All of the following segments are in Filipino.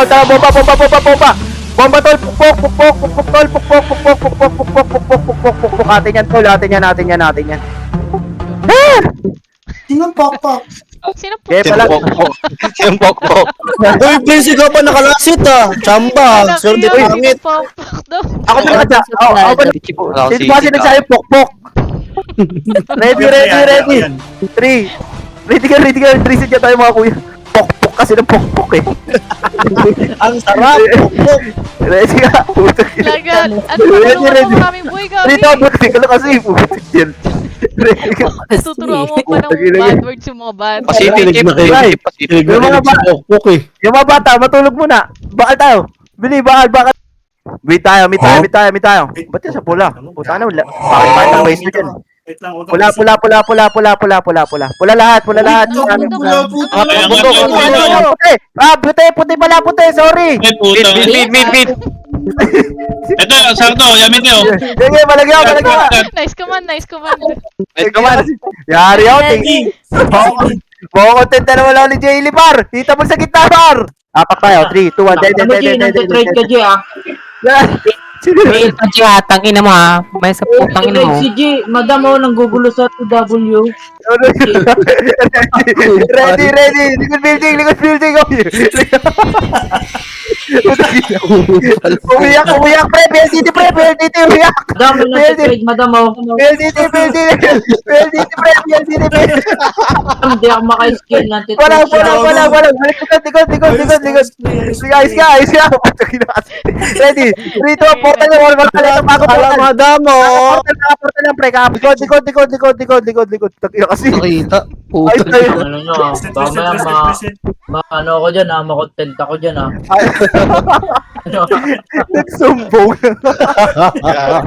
tara, bomba. Bomba tol, pukpok, tol, pukpok. Atin yan tol, atin yan. Sinong pokpok? Sino po? Kaya pala. Yung pokpok. Uy, Vince, ikaw pa nakalasit ah. Chamba. Sir, di pangit. Ako talaga. Ako ba? Sino ba sinagsabi pukpok? Ready. 3. Ready ka. 3 sit tayo mga kuya. Pokpok kasi ng pokpok eh. Ang sarap. Pokpok. Ready ka. Putak yun. Lagan. Ano Ready. mo maraming buhay gabi? Dito, butik ka lang kasi. Putak yun. Ready ka. Tuturuan mo pa ng bad words yung mga bad. Pacific, Pacific. Yung mga bata, Pokpok eh. yung mga bata, matulog muna. Bakal tayo. Bili, bakal. Meet tayo. Ba't yan sa pula? Puta na, bakit ang base dyan? Wait lang, Pula lahat. Puti, sorry. Ay, puta. Mid. Ito, sakto. Yamin niyo. Sige, malagyan. Nice command. Yari ako, buong content na naman lang ni Jay Lipar. Hita mo sa gitna, Par. Apak tayo, 3, 2, 1, Nag-trade ka, G, ah. Fail pa siya, tangina mo ha. May sa putang ina mo. Si G, madam, oh, nanggugulo sa 2W. Ready. Likod building. Umiyak, pre. PLDT, umiyak. Madam, nag-trade, madam, oh. PLDT, pre. Hindi ako maka-skill ng Wala. titrade. Balik. Sige, ayos ka. Ready. 3, 2, portal na wall. Hala, madam oh. Portal lang, pre. Likod. Takina kasi. Nakita. Ayos Puta. na yun. Ano nyo, ah. Mamaya, ano ako dyan, ah. Makontent ako dyan, ah. Ano? Nagsumbong.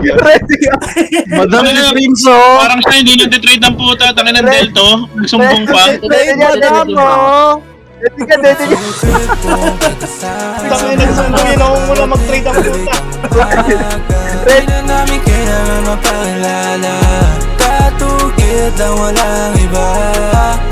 Ready ka. Madam si Vince oh. Parang siya hindi nag-trade ng puta. Tangin ng Delto. Nagsumbong pa. Madam mo. Ready ka. Tangin na sumbungin ako muna mag-trade ang puta. Ready. na namin kailangan mapaalala Katugid ang walang iba